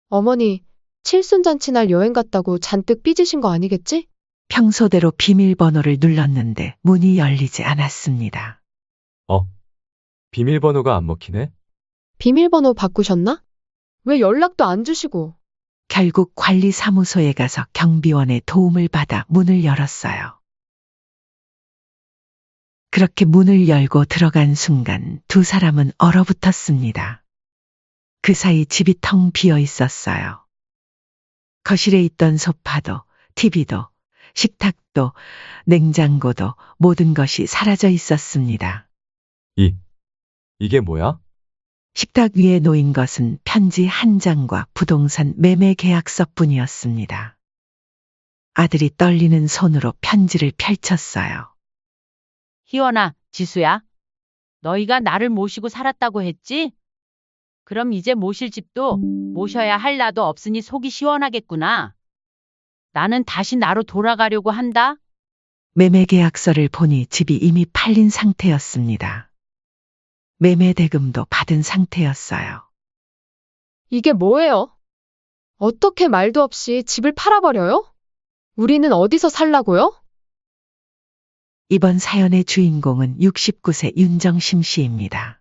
어머니, 칠순잔치 날 여행 갔다고 잔뜩 삐지신 거 아니겠지? 평소대로 비밀번호를 눌렀는데 문이 열리지 않았습니다. 어? 비밀번호가 안 먹히네? 비밀번호 바꾸셨나? 왜 연락도 안 주시고? 결국 관리사무소에 가서 경비원의 도움을 받아 문을 열었어요. 그렇게 문을 열고 들어간 순간 두 사람은 얼어붙었습니다. 그 사이 집이 텅 비어 있었어요. 거실에 있던 소파도, TV도, 식탁도, 냉장고도 모든 것이 사라져 있었습니다. 이게 뭐야? 식탁 위에 놓인 것은 편지 한 장과 부동산 매매 계약서뿐이었습니다. 아들이 떨리는 손으로 편지를 펼쳤어요. 희원아, 지수야. 너희가 나를 모시고 살았다고 했지? 그럼 이제 모실 집도 모셔야 할 나도 없으니 속이 시원하겠구나. 나는 다시 나로 돌아가려고 한다. 매매 계약서를 보니 집이 이미 팔린 상태였습니다. 매매 대금도 받은 상태였어요. 이게 뭐예요? 어떻게 말도 없이 집을 팔아버려요? 우리는 어디서 살라고요? 이번 사연의 주인공은 69세 윤정심 씨입니다.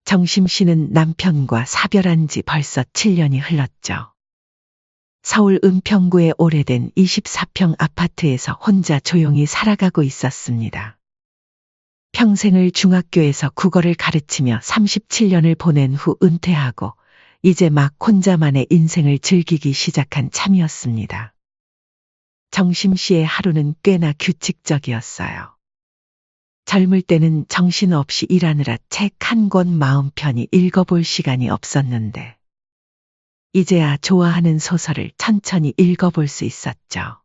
정심 씨는 남편과 사별한 지 벌써 7년이 흘렀죠. 서울 은평구의 오래된 24평 아파트에서 혼자 조용히 살아가고 있었습니다. 평생을 중학교에서 국어를 가르치며 37년을 보낸 후 은퇴하고 이제 막 혼자만의 인생을 즐기기 시작한 참이었습니다. 정심 씨의 하루는 꽤나 규칙적이었어요. 젊을 때는 정신없이 일하느라 책 한 권 마음 편히 읽어볼 시간이 없었는데 이제야 좋아하는 소설을 천천히 읽어볼 수 있었죠.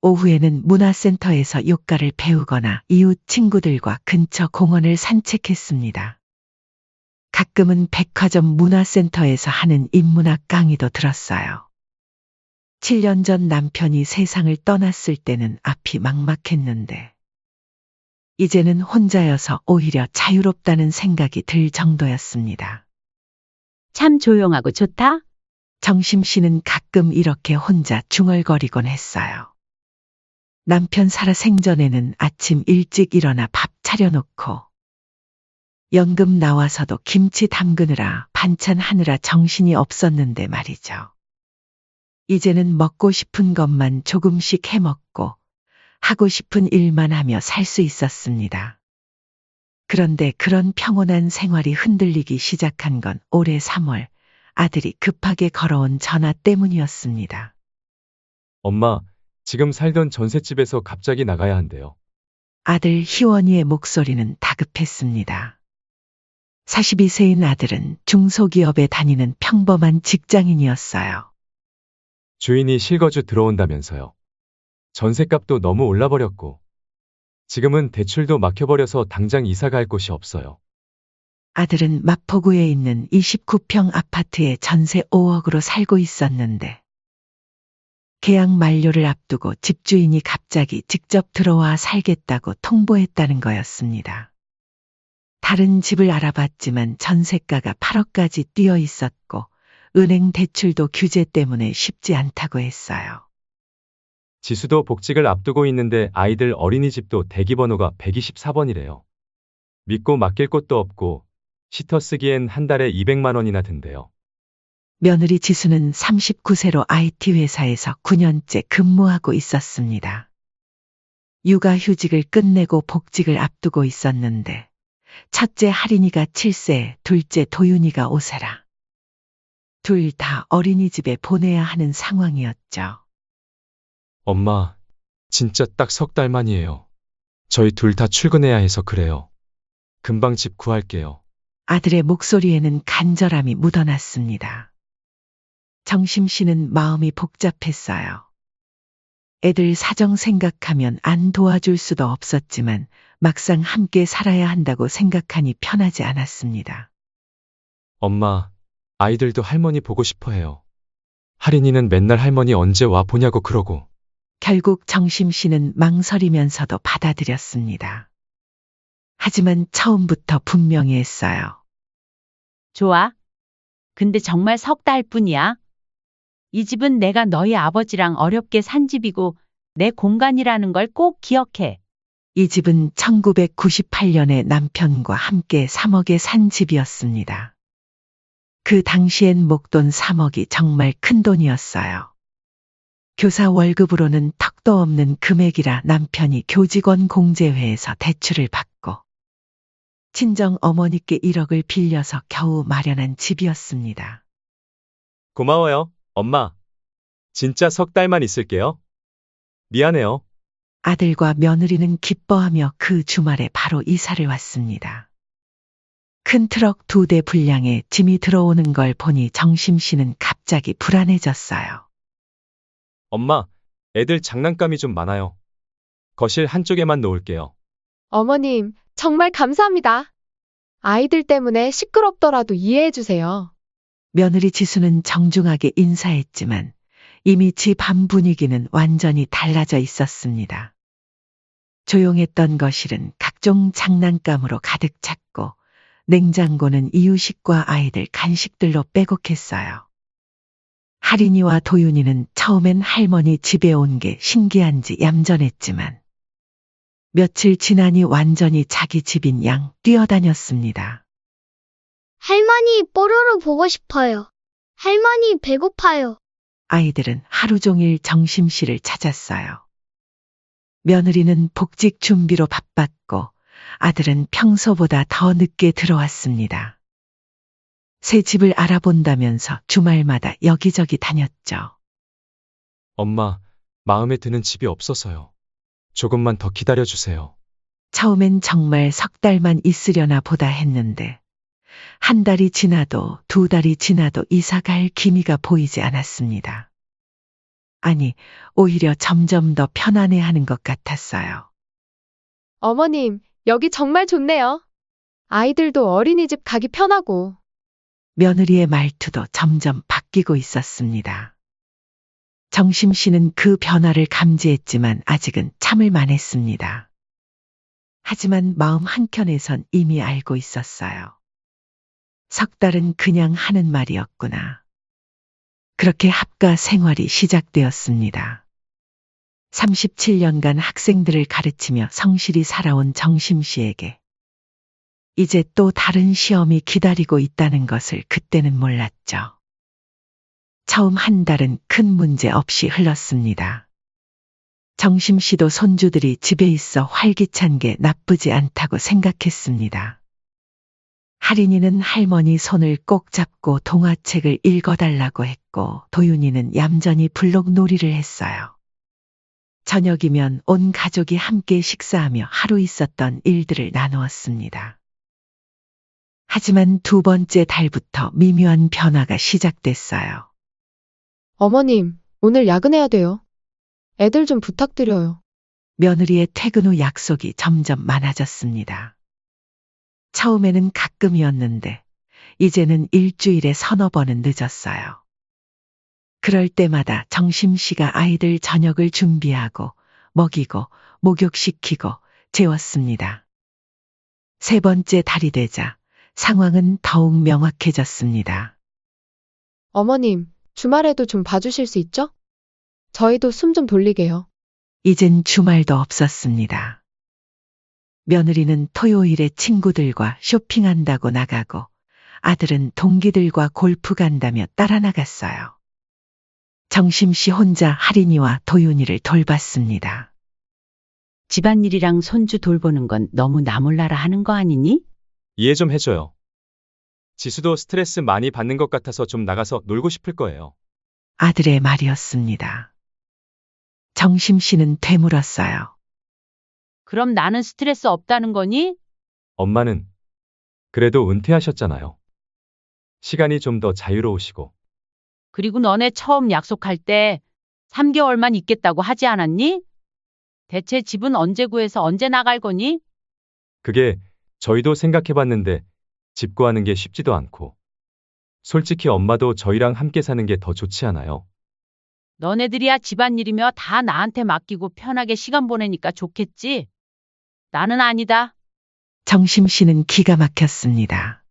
오후에는 문화센터에서 요가를 배우거나 이웃 친구들과 근처 공원을 산책했습니다. 가끔은 백화점 문화센터에서 하는 인문학 강의도 들었어요. 7년 전 남편이 세상을 떠났을 때는 앞이 막막했는데 이제는 혼자여서 오히려 자유롭다는 생각이 들 정도였습니다. 참 조용하고 좋다. 정심 씨는 가끔 이렇게 혼자 중얼거리곤 했어요. 남편 살아생전에는 아침 일찍 일어나 밥 차려놓고 연금 나와서도 김치 담그느라 반찬 하느라 정신이 없었는데 말이죠. 이제는 먹고 싶은 것만 조금씩 해먹고 하고 싶은 일만 하며 살 수 있었습니다. 그런데 그런 평온한 생활이 흔들리기 시작한 건 올해 3월 아들이 급하게 걸어온 전화 때문이었습니다. 엄마, 지금 살던 전셋집에서 갑자기 나가야 한대요. 아들 희원이의 목소리는 다급했습니다. 42세인 아들은 중소기업에 다니는 평범한 직장인이었어요. 주인이 실거주 들어온다면서요. 전셋값도 너무 올라버렸고. 지금은 대출도 막혀버려서 당장 이사 갈 곳이 없어요. 아들은 마포구에 있는 29평 아파트에 전세 5억으로 살고 있었는데 계약 만료를 앞두고 집주인이 갑자기 직접 들어와 살겠다고 통보했다는 거였습니다. 다른 집을 알아봤지만 전세가가 8억까지 뛰어 있었고 은행 대출도 규제 때문에 쉽지 않다고 했어요. 지수도 복직을 앞두고 있는데 아이들 어린이집도 대기번호가 124번이래요. 믿고 맡길 곳도 없고 시터 쓰기엔 한 달에 200만 원이나 든대요. 며느리 지수는 39세로 IT 회사에서 9년째 근무하고 있었습니다. 육아휴직을 끝내고 복직을 앞두고 있었는데 첫째 할인이가 7세, 둘째 도윤이가 5세라. 둘 다 어린이집에 보내야 하는 상황이었죠. 엄마, 진짜 딱 석 달 만이에요. 저희 둘 다 출근해야 해서 그래요. 금방 집 구할게요. 아들의 목소리에는 간절함이 묻어났습니다. 정심 씨는 마음이 복잡했어요. 애들 사정 생각하면 안 도와줄 수도 없었지만 막상 함께 살아야 한다고 생각하니 편하지 않았습니다. 엄마, 아이들도 할머니 보고 싶어 해요. 할인이는 맨날 할머니 언제 와 보냐고 그러고. 결국 정심 씨는 망설이면서도 받아들였습니다. 하지만 처음부터 분명히 했어요. 좋아. 근데 정말 석 달뿐이야. 이 집은 내가 너희 아버지랑 어렵게 산 집이고 내 공간이라는 걸 꼭 기억해. 이 집은 1998년에 남편과 함께 3억에 산 집이었습니다. 그 당시엔 목돈 3억이 정말 큰 돈이었어요. 교사 월급으로는 턱도 없는 금액이라 남편이 교직원 공제회에서 대출을 받고 친정 어머니께 1억을 빌려서 겨우 마련한 집이었습니다. 고마워요, 엄마. 진짜 석 달만 있을게요. 미안해요. 아들과 며느리는 기뻐하며 그 주말에 바로 이사를 왔습니다. 큰 트럭 2대 분량의 짐이 들어오는 걸 보니 정심 씨는 갑자기 불안해졌어요. 엄마, 애들 장난감이 좀 많아요. 거실 한쪽에만 놓을게요. 어머님, 정말 감사합니다. 아이들 때문에 시끄럽더라도 이해해 주세요. 며느리 지수는 정중하게 인사했지만 이미 집 안 분위기는 완전히 달라져 있었습니다. 조용했던 거실은 각종 장난감으로 가득 찼고 냉장고는 이유식과 아이들 간식들로 빼곡했어요. 할인이와 도윤이는 처음엔 할머니 집에 온 게 신기한지 얌전했지만 며칠 지나니 완전히 자기 집인 양 뛰어다녔습니다. 할머니 뽀로로 보고 싶어요. 할머니 배고파요. 아이들은 하루 종일 정심 씨를 찾았어요. 며느리는 복직 준비로 바빴고 아들은 평소보다 더 늦게 들어왔습니다. 새 집을 알아본다면서 주말마다 여기저기 다녔죠. 엄마, 마음에 드는 집이 없어서요. 조금만 더 기다려주세요. 처음엔 정말 석 달만 있으려나 보다 했는데 한 달이 지나도 2달이 지나도 이사 갈 기미가 보이지 않았습니다. 아니, 오히려 점점 더 편안해하는 것 같았어요. 어머님, 여기 정말 좋네요. 아이들도 어린이집 가기 편하고. 며느리의 말투도 점점 바뀌고 있었습니다. 정심 씨는 그 변화를 감지했지만 아직은 참을 만했습니다. 하지만 마음 한켠에선 이미 알고 있었어요. 석 달은 그냥 하는 말이었구나. 그렇게 합가 생활이 시작되었습니다. 37년간 학생들을 가르치며 성실히 살아온 정심 씨에게 이제 또 다른 시험이 기다리고 있다는 것을 그때는 몰랐죠. 처음 한 달은 큰 문제 없이 흘렀습니다. 정심 씨도 손주들이 집에 있어 활기찬 게 나쁘지 않다고 생각했습니다. 할인이는 할머니 손을 꼭 잡고 동화책을 읽어달라고 했고 도윤이는 얌전히 블록 놀이를 했어요. 저녁이면 온 가족이 함께 식사하며 하루 있었던 일들을 나누었습니다. 하지만 2번째 달부터 미묘한 변화가 시작됐어요. 어머님, 오늘 야근해야 돼요. 애들 좀 부탁드려요. 며느리의 퇴근 후 약속이 점점 많아졌습니다. 처음에는 가끔이었는데 이제는 일주일에 서너 번은 늦었어요. 그럴 때마다 정심 씨가 아이들 저녁을 준비하고 먹이고 목욕시키고 재웠습니다. 3번째 달이 되자 상황은 더욱 명확해졌습니다. 어머님, 주말에도 좀 봐주실 수 있죠? 저희도 숨 좀 돌리게요. 이젠 주말도 없었습니다. 며느리는 토요일에 친구들과 쇼핑한다고 나가고 아들은 동기들과 골프 간다며 따라 나갔어요. 정심 씨 혼자 할인이와 도윤이를 돌봤습니다. 집안일이랑 손주 돌보는 건 너무 나 몰라라 하는 거 아니니? 이해 좀 해줘요. 지수도 스트레스 많이 받는 것 같아서 좀 나가서 놀고 싶을 거예요. 아들의 말이었습니다. 정심 씨는 되물었어요. 그럼 나는 스트레스 없다는 거니? 엄마는 그래도 은퇴하셨잖아요. 시간이 좀 더 자유로우시고. 그리고 너네 처음 약속할 때 3개월만 있겠다고 하지 않았니? 대체 집은 언제 구해서 언제 나갈 거니? 그게 저희도 생각해봤는데 집 구하는 게 쉽지도 않고. 솔직히 엄마도 저희랑 함께 사는 게 더 좋지 않아요? 너네들이야 집안일이며 다 나한테 맡기고 편하게 시간 보내니까 좋겠지? 나는 아니다. 정심 씨는 기가 막혔습니다.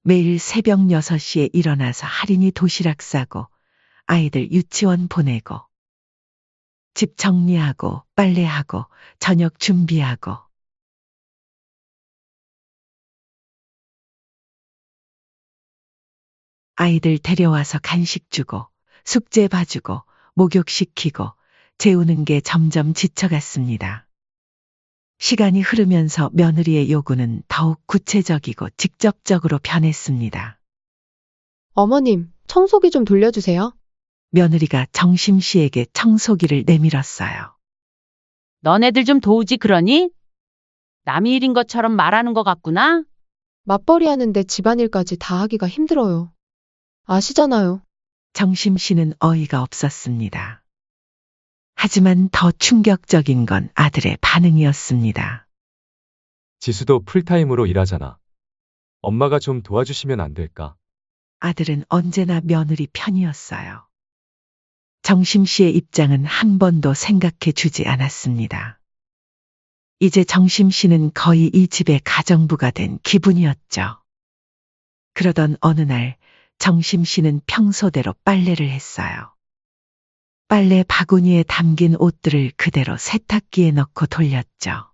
매일 새벽 6시에 일어나서 할인이 도시락 싸고 아이들 유치원 보내고 집 정리하고 빨래하고 저녁 준비하고 아이들 데려와서 간식 주고 숙제 봐주고 목욕시키고 재우는 게 점점 지쳐갔습니다. 시간이 흐르면서 며느리의 요구는 더욱 구체적이고 직접적으로 변했습니다. 어머님, 청소기 좀 돌려주세요. 며느리가 정심 씨에게 청소기를 내밀었어요. 너네들 좀 도우지 그러니? 남의 일인 것처럼 말하는 것 같구나? 맞벌이 하는데 집안일까지 다 하기가 힘들어요. 아시잖아요. 정심 씨는 어이가 없었습니다. 하지만 더 충격적인 건 아들의 반응이었습니다. 지수도 풀타임으로 일하잖아. 엄마가 좀 도와주시면 안 될까? 아들은 언제나 며느리 편이었어요. 정심 씨의 입장은 한 번도 생각해 주지 않았습니다. 이제 정심 씨는 거의 이 집의 가정부가 된 기분이었죠. 그러던 어느 날 정심 씨는 평소대로 빨래를 했어요. 빨래 바구니에 담긴 옷들을 그대로 세탁기에 넣고 돌렸죠.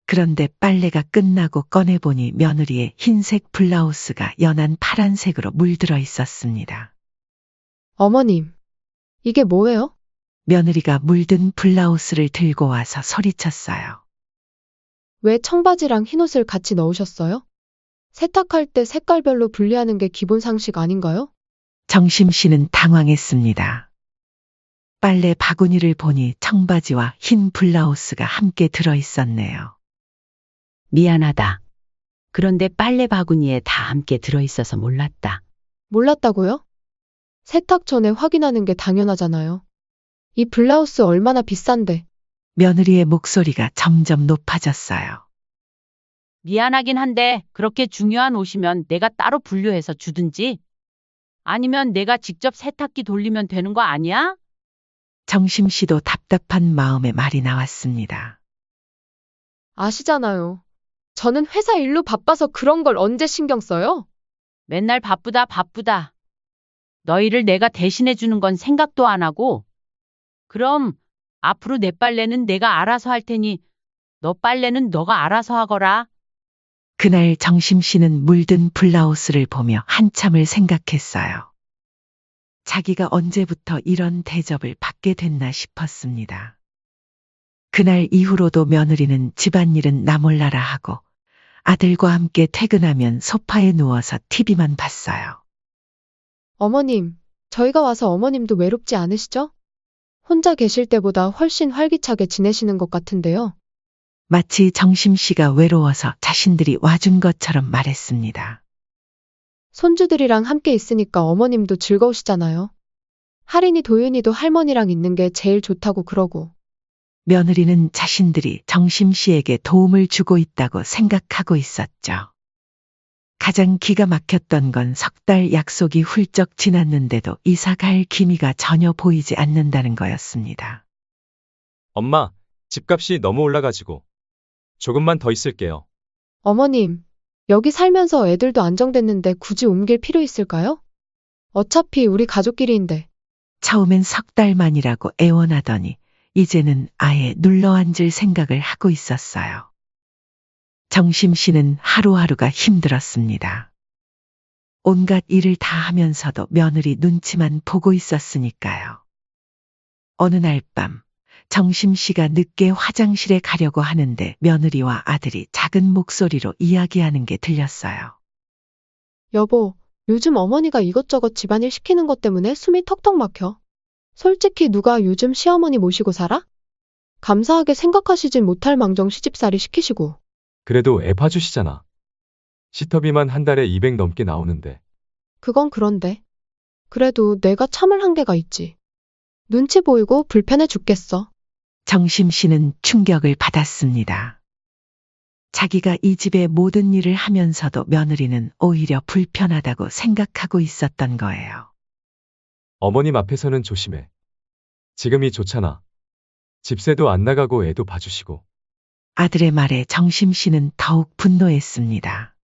그런데 빨래가 끝나고 꺼내보니 며느리의 흰색 블라우스가 연한 파란색으로 물들어 있었습니다. 어머님, 이게 뭐예요? 며느리가 물든 블라우스를 들고 와서 소리쳤어요. 왜 청바지랑 흰옷을 같이 넣으셨어요? 세탁할 때 색깔별로 분리하는 게 기본 상식 아닌가요? 정심 씨는 당황했습니다. 빨래 바구니를 보니 청바지와 흰 블라우스가 함께 들어 있었네요. 미안하다. 그런데 빨래 바구니에 다 함께 들어있어서 몰랐다. 몰랐다고요? 세탁 전에 확인하는 게 당연하잖아요. 이 블라우스 얼마나 비싼데. 며느리의 목소리가 점점 높아졌어요. 미안하긴 한데 그렇게 중요한 옷이면 내가 따로 분류해서 주든지 아니면 내가 직접 세탁기 돌리면 되는 거 아니야? 정심 씨도 답답한 마음에 말이 나왔습니다. 아시잖아요. 저는 회사 일로 바빠서 그런 걸 언제 신경 써요? 맨날 바쁘다 바쁘다. 너희를 내가 대신해 주는 건 생각도 안 하고 그럼 앞으로 내 빨래는 내가 알아서 할 테니 너 빨래는 너가 알아서 하거라. 그날 정심 씨는 물든 블라우스를 보며 한참을 생각했어요. 자기가 언제부터 이런 대접을 받게 됐나 싶었습니다. 그날 이후로도 며느리는 집안일은 나 몰라라 하고 아들과 함께 퇴근하면 소파에 누워서 TV만 봤어요. 어머님, 저희가 와서 어머님도 외롭지 않으시죠? 혼자 계실 때보다 훨씬 활기차게 지내시는 것 같은데요. 마치 정심 씨가 외로워서 자신들이 와준 것처럼 말했습니다. 손주들이랑 함께 있으니까 어머님도 즐거우시잖아요. 할인이 도윤이도 할머니랑 있는 게 제일 좋다고 그러고. 며느리는 자신들이 정심 씨에게 도움을 주고 있다고 생각하고 있었죠. 가장 기가 막혔던 건 석 달 약속이 훌쩍 지났는데도 이사 갈 기미가 전혀 보이지 않는다는 거였습니다. 엄마, 집값이 너무 올라가지고. 조금만 더 있을게요. 어머님, 여기 살면서 애들도 안정됐는데 굳이 옮길 필요 있을까요? 어차피 우리 가족끼리인데. 처음엔 석 달만이라고 애원하더니 이제는 아예 눌러앉을 생각을 하고 있었어요. 정심 씨는 하루하루가 힘들었습니다. 온갖 일을 다 하면서도 며느리 눈치만 보고 있었으니까요. 어느 날 밤 정심 씨가 늦게 화장실에 가려고 하는데 며느리와 아들이 작은 목소리로 이야기하는 게 들렸어요. 여보, 요즘 어머니가 이것저것 집안일 시키는 것 때문에 숨이 턱턱 막혀. 솔직히 누가 요즘 시어머니 모시고 살아? 감사하게 생각하시진 못할 망정 시집살이 시키시고. 그래도 애 봐주시잖아. 시터비만 한 달에 200 넘게 나오는데. 그건 그런데. 그래도 내가 참을 한계가 있지. 눈치 보이고 불편해 죽겠어. 정심 씨는 충격을 받았습니다. 자기가 이 집의 모든 일을 하면서도 며느리는 오히려 불편하다고 생각하고 있었던 거예요. 어머님 앞에서는 조심해. 지금이 좋잖아. 집세도 안 나가고 애도 봐주시고. 아들의 말에 정심 씨는 더욱 분노했습니다.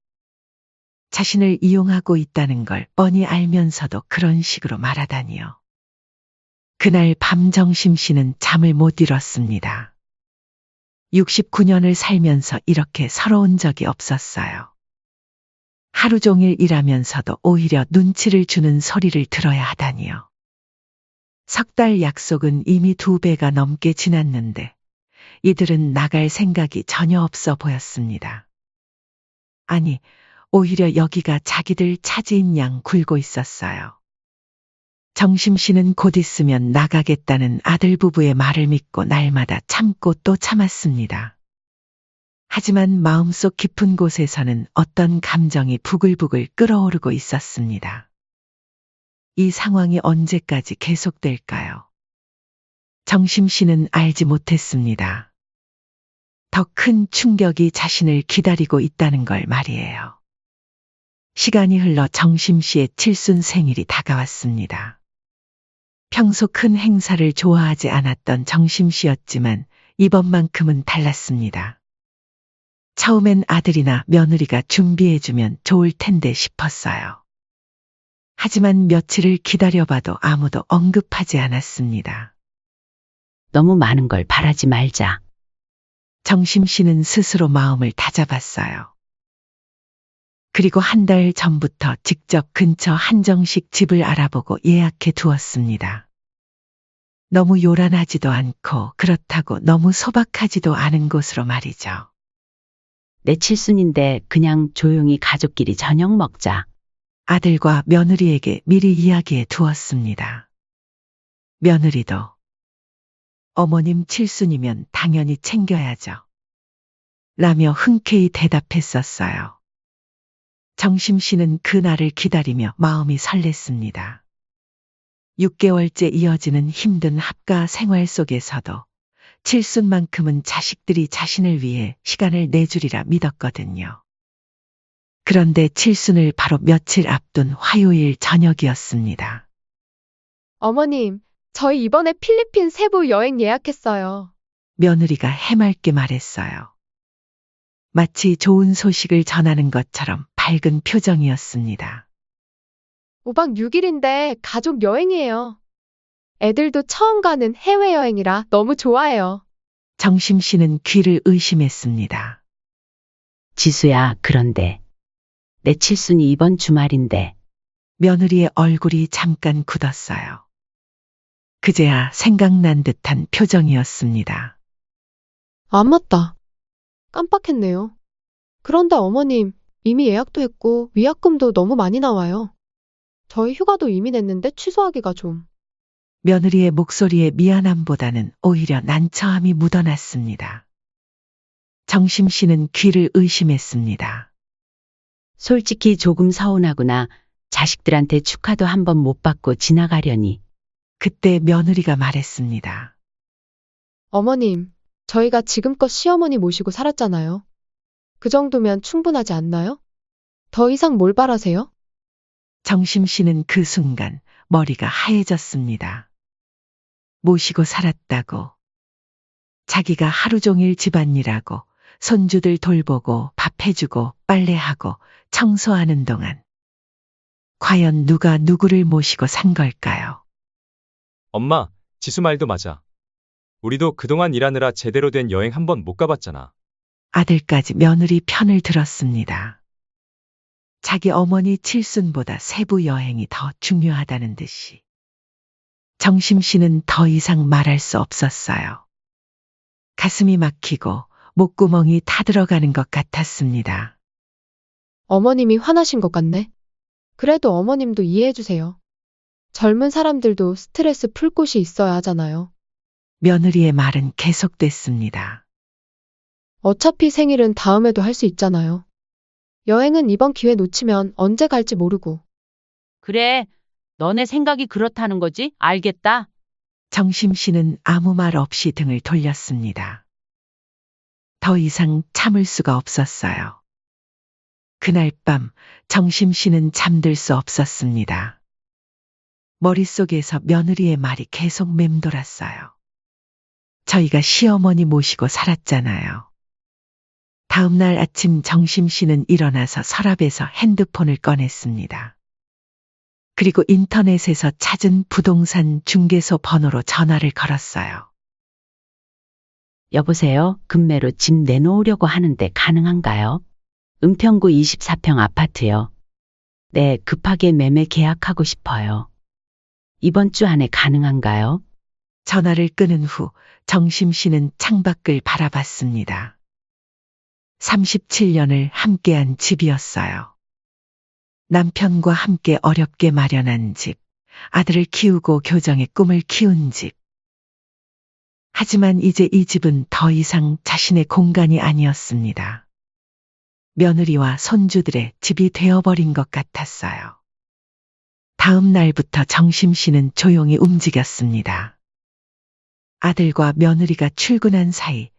자신을 이용하고 있다는 걸 뻔히 알면서도 그런 식으로 말하다니요. 그날 밤 정심 씨는 잠을 못 이뤘습니다. 69년을 살면서 이렇게 서러운 적이 없었어요. 하루 종일 일하면서도 오히려 눈치를 주는 소리를 들어야 하다니요. 석 달 약속은 이미 2배가 넘게 지났는데 이들은 나갈 생각이 전혀 없어 보였습니다. 아니, 오히려 여기가 자기들 차지인 양 굴고 있었어요. 정심 씨는 곧 있으면 나가겠다는 아들 부부의 말을 믿고 날마다 참고 또 참았습니다. 하지만 마음속 깊은 곳에서는 어떤 감정이 부글부글 끓어오르고 있었습니다. 이 상황이 언제까지 계속될까요? 정심 씨는 알지 못했습니다. 더 큰 충격이 자신을 기다리고 있다는 걸 말이에요. 시간이 흘러 정심 씨의 칠순 생일이 다가왔습니다. 평소 큰 행사를 좋아하지 않았던 정심 씨였지만 이번만큼은 달랐습니다. 처음엔 아들이나 며느리가 준비해주면 좋을 텐데 싶었어요. 하지만 며칠을 기다려봐도 아무도 언급하지 않았습니다. 너무 많은 걸 바라지 말자. 정심 씨는 스스로 마음을 다잡았어요. 그리고 한 달 전부터 직접 근처 한정식 집을 알아보고 예약해 두었습니다. 너무 요란하지도 않고 그렇다고 너무 소박하지도 않은 곳으로 말이죠. 내 칠순인데 그냥 조용히 가족끼리 저녁 먹자. 아들과 며느리에게 미리 이야기해 두었습니다. 며느리도 어머님 칠순이면 당연히 챙겨야죠. 라며 흔쾌히 대답했었어요. 정심 씨는 그날을 기다리며 마음이 설렜습니다. 6개월째 이어지는 힘든 합가 생활 속에서도 칠순만큼은 자식들이 자신을 위해 시간을 내주리라 믿었거든요. 그런데 칠순을 바로 며칠 앞둔 화요일 저녁이었습니다. 어머님, 저희 이번에 필리핀 세부 여행 예약했어요. 며느리가 해맑게 말했어요. 마치 좋은 소식을 전하는 것처럼 밝은 표정이었습니다. 5박 6일인데 가족 여행이에요. 애들도 처음 가는 해외여행이라 너무 좋아해요. 정심 씨는 귀를 의심했습니다. 지수야, 그런데 내 칠순이 이번 주말인데. 며느리의 얼굴이 잠깐 굳었어요. 그제야 생각난 듯한 표정이었습니다. 안 맞다. 깜빡했네요. 그런데 어머님, 이미 예약도 했고 위약금도 너무 많이 나와요. 저희 휴가도 이미 냈는데 취소하기가 좀. 며느리의 목소리에 미안함보다는 오히려 난처함이 묻어났습니다. 정심 씨는 귀를 의심했습니다. 솔직히 조금 서운하구나. 자식들한테 축하도 한 번 못 받고 지나가려니. 그때 며느리가 말했습니다. 어머님, 저희가 지금껏 시어머니 모시고 살았잖아요. 그 정도면 충분하지 않나요? 더 이상 뭘 바라세요? 정심 씨는 그 순간 머리가 하얘졌습니다. 모시고 살았다고. 자기가 하루 종일 집안일하고 손주들 돌보고 밥해주고 빨래하고 청소하는 동안 과연 누가 누구를 모시고 산 걸까요? 엄마, 지수 말도 맞아. 우리도 그동안 일하느라 제대로 된 여행 한 번 못 가봤잖아. 아들까지 며느리 편을 들었습니다. 자기 어머니 칠순보다 세부 여행이 더 중요하다는 듯이. 정심 씨는 더 이상 말할 수 없었어요. 가슴이 막히고 목구멍이 타들어가는 것 같았습니다. 어머님이 화나신 것 같네. 그래도 어머님도 이해해주세요. 젊은 사람들도 스트레스 풀 곳이 있어야 하잖아요. 며느리의 말은 계속됐습니다. 어차피 생일은 다음에도 할 수 있잖아요. 여행은 이번 기회 놓치면 언제 갈지 모르고. 그래, 너네 생각이 그렇다는 거지? 알겠다. 정심 씨는 아무 말 없이 등을 돌렸습니다. 더 이상 참을 수가 없었어요. 그날 밤 정심 씨는 잠들 수 없었습니다. 머릿속에서 며느리의 말이 계속 맴돌았어요. 저희가 시어머니 모시고 살았잖아요. 다음 날 아침 정심 씨는 일어나서 서랍에서 핸드폰을 꺼냈습니다. 그리고 인터넷에서 찾은 부동산 중개소 번호로 전화를 걸었어요. 여보세요? 급매로 집 내놓으려고 하는데 가능한가요? 은평구 24평 아파트요. 네, 급하게 매매 계약하고 싶어요. 이번 주 안에 가능한가요? 전화를 끊은 후 정심 씨는 창밖을 바라봤습니다. 37년을 함께한 집이었어요. 남편과 함께 어렵게 마련한 집, 아들을 키우고 교정의 꿈을 키운 집. 하지만 이제 이 집은 더 이상 자신의 공간이 아니었습니다. 며느리와 손주들의 집이 되어버린 것 같았어요. 다음 날부터 정심 씨는 조용히 움직였습니다. 아들과 며느리가 출근한 사이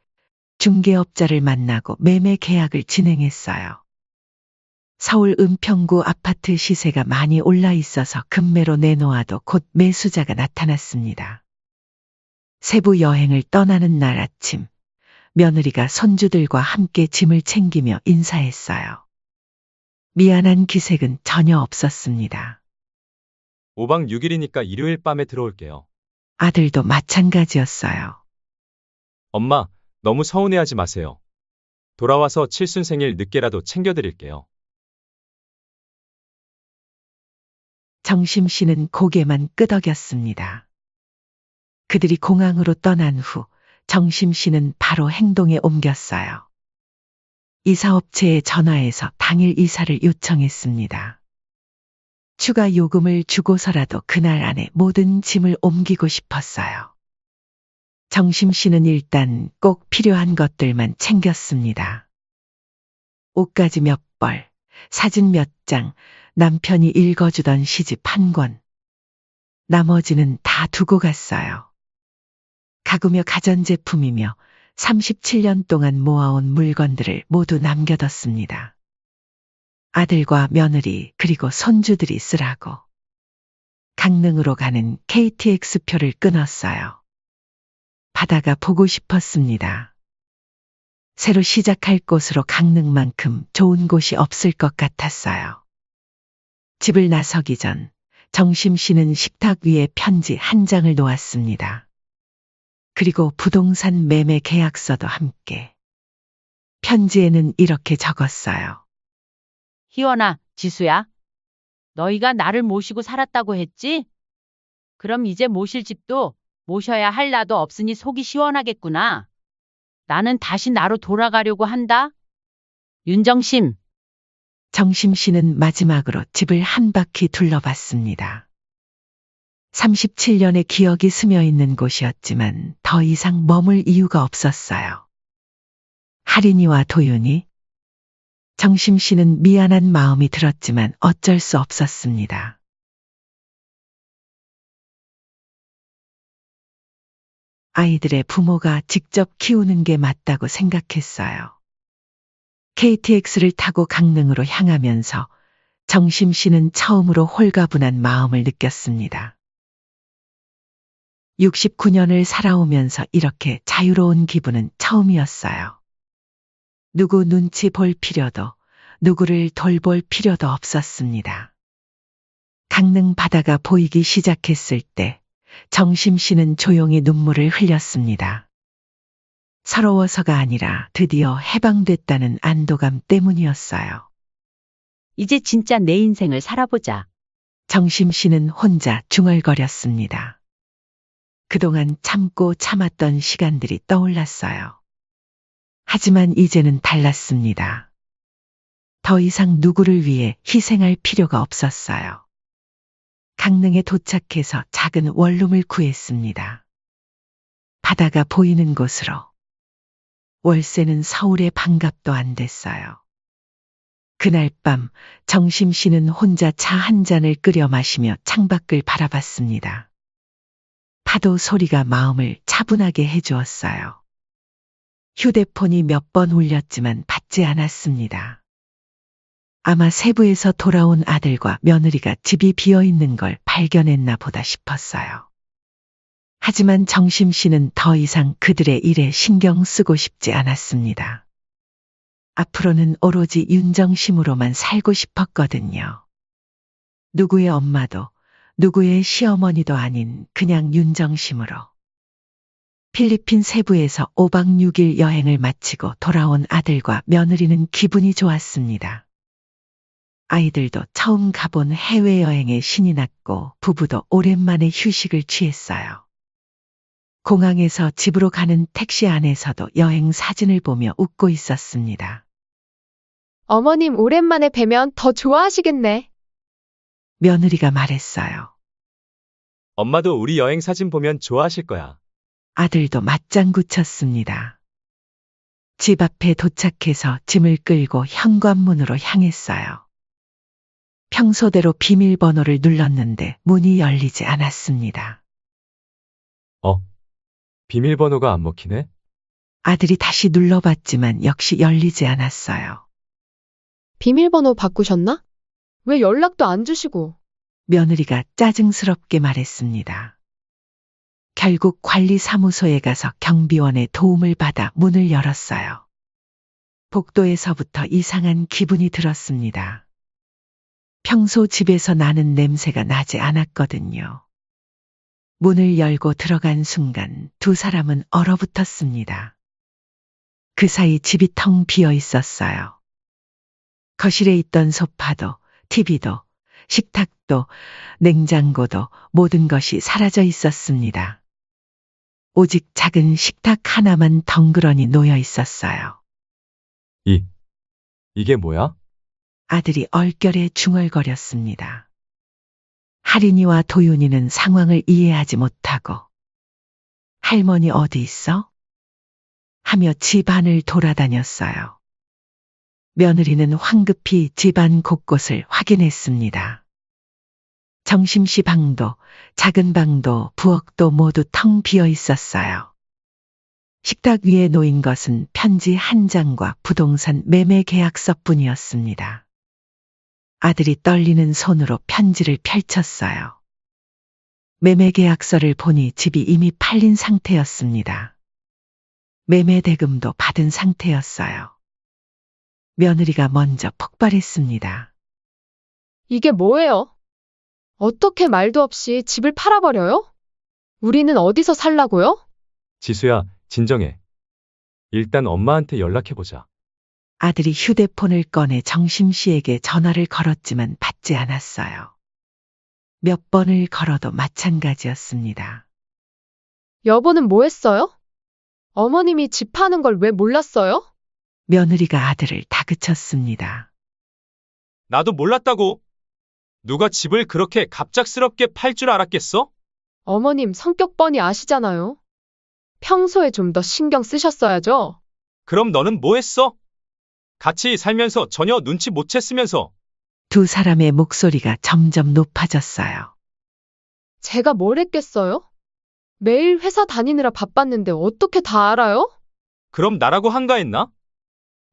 중개업자를 만나고 매매 계약을 진행했어요. 서울 은평구 아파트 시세가 많이 올라 있어서 급매로 내놓아도 곧 매수자가 나타났습니다. 세부 여행을 떠나는 날 아침, 며느리가 손주들과 함께 짐을 챙기며 인사했어요. 미안한 기색은 전혀 없었습니다. 5박 6일이니까 일요일 밤에 들어올게요. 아들도 마찬가지였어요. 엄마, 너무 서운해하지 마세요. 돌아와서 칠순 생일 늦게라도 챙겨드릴게요. 정심 씨는 고개만 끄덕였습니다. 그들이 공항으로 떠난 후 정심 씨는 바로 행동에 옮겼어요. 이사업체에 전화해서 당일 이사를 요청했습니다. 추가 요금을 주고서라도 그날 안에 모든 짐을 옮기고 싶었어요. 정심 씨는 일단 꼭 필요한 것들만 챙겼습니다. 옷가지 몇 벌, 사진 몇 장, 남편이 읽어주던 시집 한 권. 나머지는 다 두고 갔어요. 가구며 가전제품이며 37년 동안 모아온 물건들을 모두 남겨뒀습니다. 아들과 며느리 그리고 손주들이 쓰라고. 강릉으로 가는 KTX표를 끊었어요. 바다가 보고 싶었습니다. 새로 시작할 곳으로 강릉만큼 좋은 곳이 없을 것 같았어요. 집을 나서기 전 정심 씨는 식탁 위에 편지 한 장을 놓았습니다. 그리고 부동산 매매 계약서도 함께. 편지에는 이렇게 적었어요. 희원아, 지수야. 너희가 나를 모시고 살았다고 했지? 그럼 이제 모실 집도 모셔야 할 나도 없으니 속이 시원하겠구나. 나는 다시 나로 돌아가려고 한다. 윤정심. 정심 씨는 마지막으로 집을 한 바퀴 둘러봤습니다. 37년의 기억이 스며 있는 곳이었지만 더 이상 머물 이유가 없었어요. 할인이와 도윤이. 정심 씨는 미안한 마음이 들었지만 어쩔 수 없었습니다. 아이들의 부모가 직접 키우는 게 맞다고 생각했어요. KTX를 타고 강릉으로 향하면서 정심 씨는 처음으로 홀가분한 마음을 느꼈습니다. 69년을 살아오면서 이렇게 자유로운 기분은 처음이었어요. 누구 눈치 볼 필요도, 누구를 돌볼 필요도 없었습니다. 강릉 바다가 보이기 시작했을 때 정심 씨는 조용히 눈물을 흘렸습니다. 서러워서가 아니라 드디어 해방됐다는 안도감 때문이었어요. 이제 진짜 내 인생을 살아보자. 정심 씨는 혼자 중얼거렸습니다. 그동안 참고 참았던 시간들이 떠올랐어요. 하지만 이제는 달랐습니다. 더 이상 누구를 위해 희생할 필요가 없었어요. 강릉에 도착해서 작은 원룸을 구했습니다. 바다가 보이는 곳으로. 월세는 서울의 반값도 안 됐어요. 그날 밤 정심 씨는 혼자 차 한 잔을 끓여 마시며 창밖을 바라봤습니다. 파도 소리가 마음을 차분하게 해주었어요. 휴대폰이 몇 번 울렸지만 받지 않았습니다. 아마 세부에서 돌아온 아들과 며느리가 집이 비어있는 걸 발견했나 보다 싶었어요. 하지만 정심 씨는 더 이상 그들의 일에 신경 쓰고 싶지 않았습니다. 앞으로는 오로지 윤정심으로만 살고 싶었거든요. 누구의 엄마도 누구의 시어머니도 아닌 그냥 윤정심으로. 필리핀 세부에서 5박 6일 여행을 마치고 돌아온 아들과 며느리는 기분이 좋았습니다. 아이들도 처음 가본 해외여행에 신이 났고 부부도 오랜만에 휴식을 취했어요. 공항에서 집으로 가는 택시 안에서도 여행 사진을 보며 웃고 있었습니다. 어머님 오랜만에 뵈면 더 좋아하시겠네. 며느리가 말했어요. 엄마도 우리 여행 사진 보면 좋아하실 거야. 아들도 맞장구 쳤습니다. 집 앞에 도착해서 짐을 끌고 현관문으로 향했어요. 평소대로 비밀번호를 눌렀는데 문이 열리지 않았습니다. 비밀번호가 안 먹히네? 아들이 다시 눌러봤지만 역시 열리지 않았어요. 비밀번호 바꾸셨나? 왜 연락도 안 주시고? 며느리가 짜증스럽게 말했습니다. 결국 관리사무소에 가서 경비원의 도움을 받아 문을 열었어요. 복도에서부터 이상한 기분이 들었습니다. 평소 집에서 나는 냄새가 나지 않았거든요. 문을 열고 들어간 순간 두 사람은 얼어붙었습니다. 그 사이 집이 텅 비어 있었어요. 거실에 있던 소파도, TV도, 식탁도, 냉장고도 모든 것이 사라져 있었습니다. 오직 작은 식탁 하나만 덩그러니 놓여 있었어요. 이게 뭐야? 아들이 얼결에 중얼거렸습니다. 할인이와 도윤이는 상황을 이해하지 못하고 할머니 어디 있어? 하며 집안을 돌아다녔어요. 며느리는 황급히 집안 곳곳을 확인했습니다. 정심씨 방도, 작은 방도, 부엌도 모두 텅 비어 있었어요. 식탁 위에 놓인 것은 편지 한 장과 부동산 매매 계약서뿐이었습니다. 아들이 떨리는 손으로 편지를 펼쳤어요. 매매 계약서를 보니 집이 이미 팔린 상태였습니다. 매매 대금도 받은 상태였어요. 며느리가 먼저 폭발했습니다. 이게 뭐예요? 어떻게 말도 없이 집을 팔아버려요? 우리는 어디서 살라고요? 지수야, 진정해. 일단 엄마한테 연락해보자. 아들이 휴대폰을 꺼내 정심씨에게 전화를 걸었지만 받지 않았어요. 몇 번을 걸어도 마찬가지였습니다. 여보는 뭐 했어요? 어머님이 집 파는 걸 왜 몰랐어요? 며느리가 아들을 다그쳤습니다. 나도 몰랐다고. 누가 집을 그렇게 갑작스럽게 팔 줄 알았겠어? 어머님 성격 뻔히 아시잖아요. 평소에 좀 더 신경 쓰셨어야죠. 그럼 너는 뭐 했어? 같이 살면서 전혀 눈치 못 챘으면서. 두 사람의 목소리가 점점 높아졌어요. 제가 뭘 했겠어요? 매일 회사 다니느라 바빴는데 어떻게 다 알아요? 그럼 나라고 한가했나?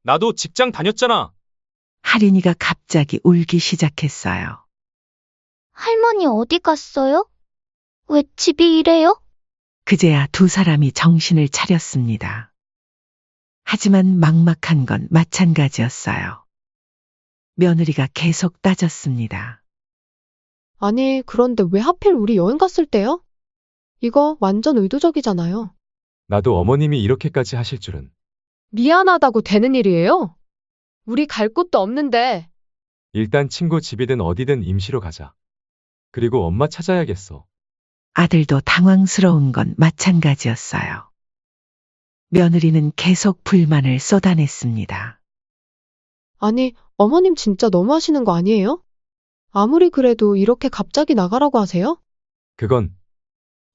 나도 직장 다녔잖아. 할인이가 갑자기 울기 시작했어요. 할머니 어디 갔어요? 왜 집이 이래요? 그제야 두 사람이 정신을 차렸습니다. 하지만 막막한 건 마찬가지였어요. 며느리가 계속 따졌습니다. 아니, 그런데 왜 하필 우리 여행 갔을 때요? 이거 완전 의도적이잖아요. 나도 어머님이 이렇게까지 하실 줄은. 미안하다고 되는 일이에요? 우리 갈 곳도 없는데. 일단 친구 집이든 어디든 임시로 가자. 그리고 엄마 찾아야겠어. 아들도 당황스러운 건 마찬가지였어요. 며느리는 계속 불만을 쏟아냈습니다. 아니, 어머님 진짜 너무하시는 거 아니에요? 아무리 그래도 이렇게 갑자기 나가라고 하세요? 그건,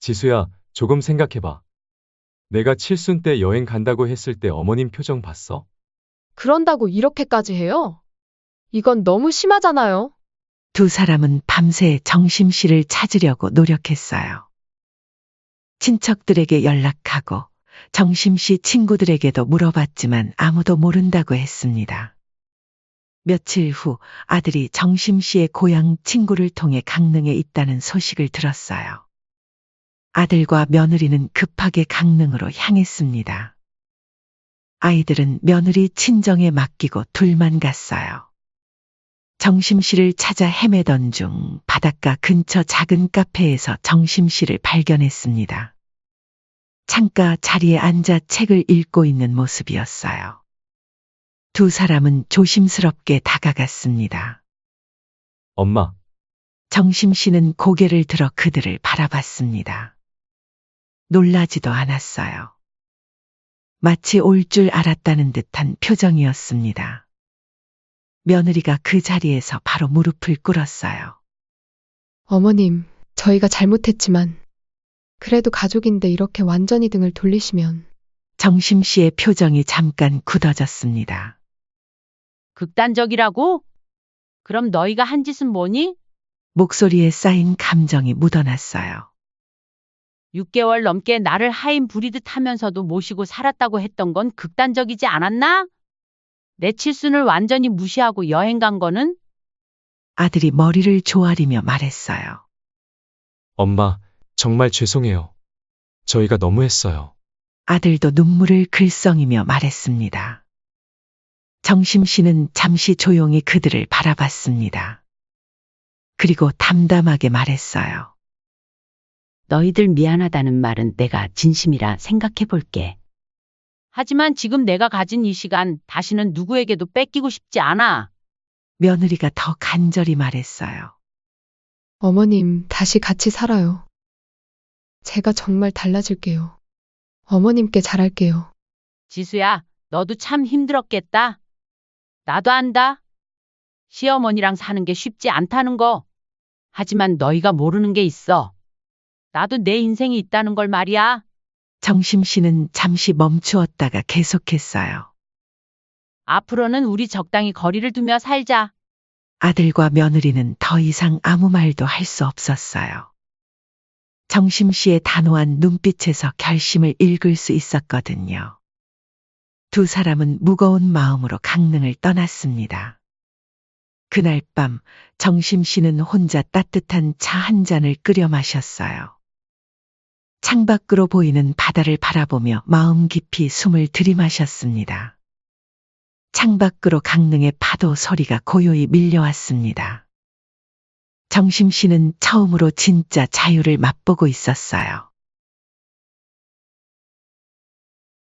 지수야, 조금 생각해봐. 내가 칠순 때 여행 간다고 했을 때 어머님 표정 봤어? 그런다고 이렇게까지 해요? 이건 너무 심하잖아요. 두 사람은 밤새 정심씨를 찾으려고 노력했어요. 친척들에게 연락하고 정심씨 친구들에게도 물어봤지만 아무도 모른다고 했습니다. 며칠 후 아들이 정심씨의 고향 친구를 통해 강릉에 있다는 소식을 들었어요. 아들과 며느리는 급하게 강릉으로 향했습니다. 아이들은 며느리 친정에 맡기고 둘만 갔어요. 정심씨를 찾아 헤매던 중 바닷가 근처 작은 카페에서 정심씨를 발견했습니다. 창가 자리에 앉아 책을 읽고 있는 모습이었어요. 두 사람은 조심스럽게 다가갔습니다. 엄마, 정심씨는 고개를 들어 그들을 바라봤습니다. 놀라지도 않았어요. 마치 올 줄 알았다는 듯한 표정이었습니다. 며느리가 그 자리에서 바로 무릎을 꿇었어요. 어머님, 저희가 잘못했지만, 그래도 가족인데 이렇게 완전히 등을 돌리시면, 정심씨의 표정이 잠깐 굳어졌습니다. 극단적이라고? 그럼 너희가 한 짓은 뭐니? 목소리에 쌓인 감정이 묻어났어요. 6개월 넘게 나를 하인 부리듯 하면서도 모시고 살았다고 했던 건 극단적이지 않았나? 내 칠순을 완전히 무시하고 여행 간 거는? 아들이 머리를 조아리며 말했어요. 엄마, 정말 죄송해요. 저희가 너무했어요. 아들도 눈물을 글썽이며 말했습니다. 정심씨는 잠시 조용히 그들을 바라봤습니다. 그리고 담담하게 말했어요. 너희들 미안하다는 말은 내가 진심이라 생각해 볼게. 하지만 지금 내가 가진 이 시간 다시는 누구에게도 뺏기고 싶지 않아. 며느리가 더 간절히 말했어요. 어머님, 다시 같이 살아요. 제가 정말 달라질게요. 어머님께 잘할게요. 지수야, 너도 참 힘들었겠다. 나도 안다. 시어머니랑 사는 게 쉽지 않다는 거. 하지만 너희가 모르는 게 있어. 나도 내 인생이 있다는 걸 말이야. 정심씨는 잠시 멈추었다가 계속했어요. 앞으로는 우리 적당히 거리를 두며 살자. 아들과 며느리는 더 이상 아무 말도 할 수 없었어요. 정심씨의 단호한 눈빛에서 결심을 읽을 수 있었거든요. 두 사람은 무거운 마음으로 강릉을 떠났습니다. 그날 밤 정심씨는 혼자 따뜻한 차 한 잔을 끓여 마셨어요. 창밖으로 보이는 바다를 바라보며 마음 깊이 숨을 들이마셨습니다. 창밖으로 강릉의 파도 소리가 고요히 밀려왔습니다. 정심씨는 처음으로 진짜 자유를 맛보고 있었어요.